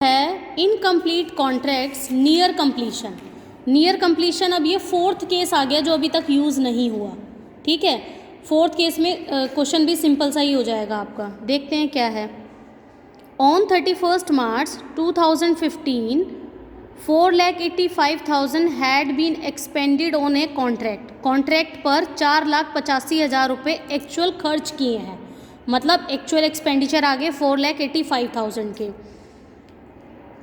है incomplete contracts near completion. Near completion, अब ये फोर्थ केस आ गया जो अभी तक यूज़ नहीं हुआ। ठीक है, फोर्थ केस में क्वेश्चन भी सिंपल सा ही हो जाएगा आपका। देखते हैं क्या है। On 31 March 2015 4,85,000 had been expended on a contract. Contract पर 4,85,000 रुपये एक्चुअल खर्च किए हैं, मतलब एक्चुअल एक्सपेंडिचर आ गए 4,85,000 के।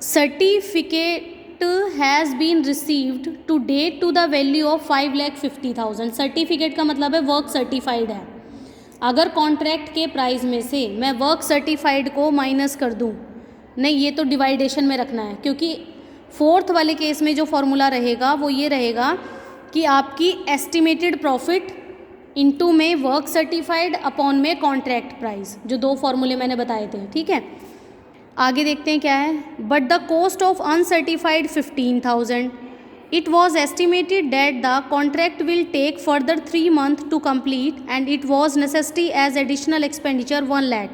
Certificate has been received to date to the value of 5,50,000। Certificate का मतलब है वर्क सर्टिफाइड है। अगर कॉन्ट्रैक्ट के प्राइस में से मैं वर्क सर्टिफाइड को माइनस कर दूं, नहीं ये तो डिवाइडेशन में रखना है, क्योंकि फोर्थ वाले केस में जो फॉर्मूला रहेगा वो ये रहेगा कि आपकी एस्टिमेटेड प्रॉफिट इनटू में वर्क सर्टिफाइड अपॉन में कॉन्ट्रैक्ट प्राइस, जो दो फॉर्मूले मैंने बताए थे। ठीक है, आगे देखते हैं क्या है। But the cost of uncertified 15,000। It was estimated that the contract will take further 3 months to complete and it was necessity as additional expenditure 1 lakh।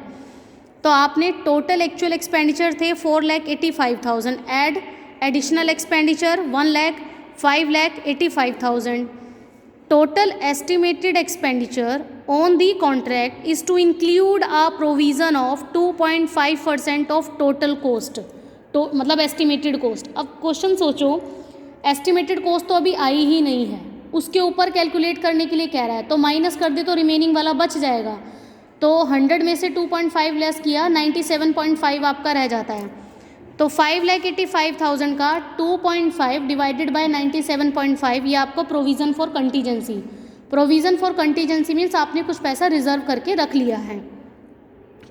तो आपने टोटल एक्चुअल एक्सपेंडिचर थे 4,85,000, add additional expenditure 1 lakh, 5,85,000। Total estimated expenditure on the contract is to include a provision of 2.5% of total cost। तो मतलब estimated coast. अब question सोचो, estimated coast तो अभी आई ही नहीं है, उसके ऊपर कैलकुलेट करने के लिए कह रहा है, तो माइनस कर दे तो रिमेनिंग वाला बच जाएगा। तो 100 में से 2.5 लेस किया, 97.5 आपका रह जाता है। तो 5,85,000 का 2.5 डिवाइडेड बाय 97.5, ये आपको provision for contingency. Provision for contingency means आपने कुछ पैसा रिजर्व करके रख लिया है,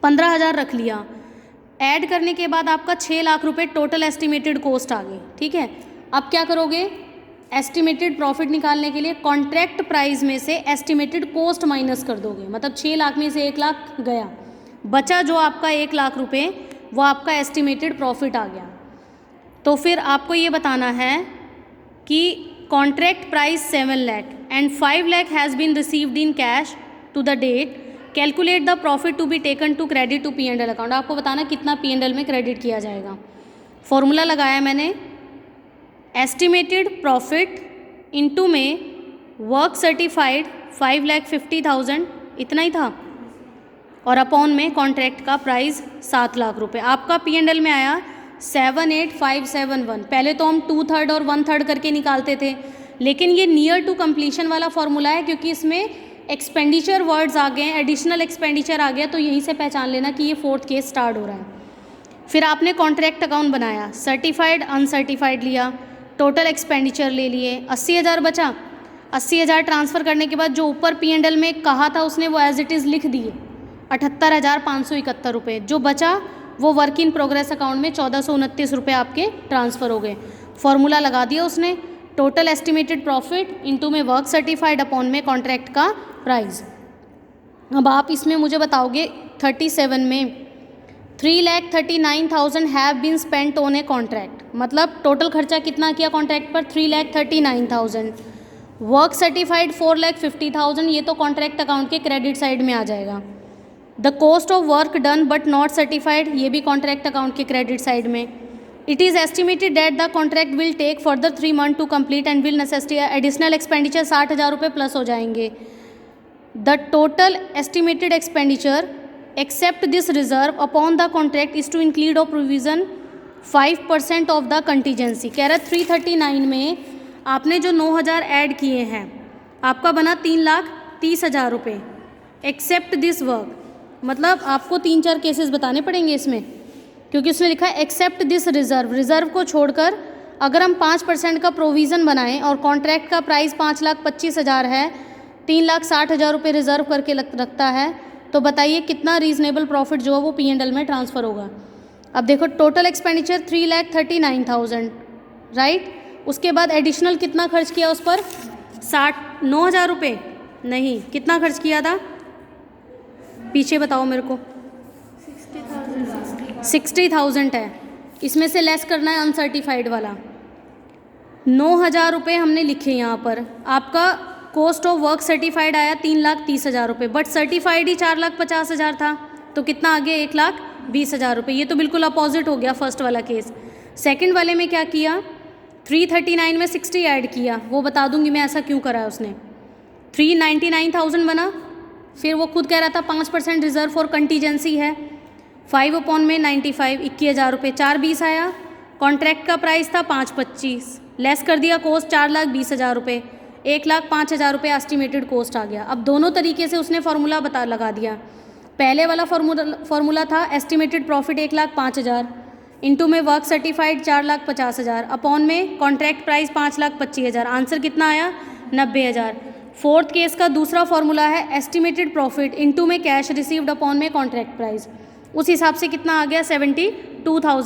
15,000 रख लिया। ऐड करने के बाद आपका 6 लाख रुपए टोटल एस्टिमेटेड कोस्ट आ गई। ठीक है, अब क्या करोगे, एस्टिमेटेड प्रॉफिट निकालने के लिए कॉन्ट्रैक्ट प्राइस में से एस्टिमेटेड कोस्ट माइनस कर दोगे, मतलब 6 लाख में से 1 लाख गया, बचा जो आपका 1 लाख रुपए, वो आपका एस्टिमेटेड प्रॉफिट आ गया। तो फिर आपको ये बताना है कि contract price 7 lakh and 5 lakh has been received in cash to the date. Calculate the profit to be taken to credit to P&L account. आपको बताना कितना P&L में क्रेडिट किया जाएगा। फॉर्मूला लगाया मैंने, एस्टिमेटेड प्रॉफिट इनटू में वर्क सर्टिफाइड 5,50,000, इतना ही था, और अपॉन में कॉन्ट्रैक्ट का प्राइस 7 लाख रुपए। आपका P&L में आया 7,85,7,1। पहले तो हम 2/3 और 1/3 करके निकालते थे, लेकिन ये नियर टू कंप्लीशन वाला फॉर्मूला है, क्योंकि इसमें एक्सपेंडिचर वर्ड्स आ गए, एडिशनल एक्सपेंडिचर आ गया, तो यहीं से पहचान लेना कि ये फोर्थ केस स्टार्ट हो रहा है। फिर आपने कॉन्ट्रैक्ट अकाउंट बनाया, सर्टिफाइड अनसर्टिफाइड लिया, टोटल एक्सपेंडिचर ले लिए, 80,000 बचा। 80,000 ट्रांसफ़र करने के बाद जो ऊपर P&L में कहा था उसने वो एज इट इज़ लिख दिए, 78,571 रुपये। जो बचा वो वर्क इन प्रोग्रेस अकाउंट में 1,429 रुपये आपके ट्रांसफ़र हो गए। फॉर्मूला लगा दिया उसने, टोटल एस्टिमेटेड प्रॉफिट इनटू में वर्क सर्टिफाइड अपॉन में कॉन्ट्रैक्ट का प्राइस। अब आप इसमें मुझे बताओगे 37 में 3,39,000 have been spent on a contract, मतलब टोटल खर्चा कितना किया कॉन्ट्रैक्ट पर, 3,39,000। वर्क सर्टिफाइड 4,50,000, ये तो कॉन्ट्रैक्ट अकाउंट के क्रेडिट साइड में आ जाएगा। The cost of work done but not certified, ये भी कॉन्ट्रैक्ट अकाउंट के क्रेडिट साइड में। It is estimated that the contract will take further 3 months to complete and will necessity additional expenditure 60,000 रुपये plus हो जाएंगे। The total estimated expenditure except this reserve upon the contract is to include of provision 5% of the contingency. कह रहा है 339 में आपने जो 9,000 add किए हैं, आपका बना 3,30,000 रुपये। एक्सेप्ट दिस वर्क, मतलब आपको 3-4 केसेस बताने पड़ेंगे इसमें, क्योंकि उसने लिखा है एक्सेप्ट दिस रिजर्व। रिजर्व को छोड़कर अगर हम 5% का प्रोविज़न बनाएं और कॉन्ट्रैक्ट का प्राइस 5,25,000 है, 3,60,000 रुपये रिजर्व करके रखता है, तो बताइए कितना रीजनेबल प्रॉफिट जो है वो P&L में ट्रांसफ़र होगा। अब देखो टोटल एक्सपेंडिचर 3,39,000, राइट। उसके बाद एडिशनल कितना खर्च किया उस पर, 9,000 रुपये नहीं, कितना खर्च किया था, पीछे बताओ मेरे को। 60,000 है, इसमें से लेस करना है अनसर्टिफाइड वाला। 9,000 रुपये हमने लिखे यहाँ पर। आपका कॉस्ट ऑफ वर्क सर्टिफाइड आया 3,30,000 रुपये, बट सर्टिफाइड ही 4,50,000 था, तो कितना आ गया, 20,000 रुपये। ये तो बिल्कुल अपोजिट हो गया फर्स्ट वाला केस। सेकंड वाले में क्या किया, 339 में 60 ऐड किया, वो बता दूंगी मैं ऐसा क्यों करा है उसने। 399,000 बना, फिर वो खुद कह रहा था 5% रिजर्व फॉर कंटीजेंसी है, 5/95 21,000 रुपये, 420 आया। कॉन्ट्रैक्ट का प्राइस था 525, लेस कर दिया कॉस्ट 4,20,000 रुपये, 1,05,000 रुपये एस्टिमेटेड कॉस्ट आ गया। अब दोनों तरीके से उसने फार्मूला लगा दिया। पहले वाला फार्मूला था एस्टिमेटेड प्रॉफिट 1,05,000, इंटू में वर्क सर्टिफाइड 4,50,000, अपॉन में कॉन्ट्रैक्ट प्राइस 5,25,000, आंसर कितना आया 90,000। फोर्थ केस का दूसरा फार्मूला है एस्टिमेटेड प्रॉफिट इंटू में कैश रिसीव्ड अपॉन में कॉन्ट्रैक्ट प्राइस, उस हिसाब से कितना आ गया 72,000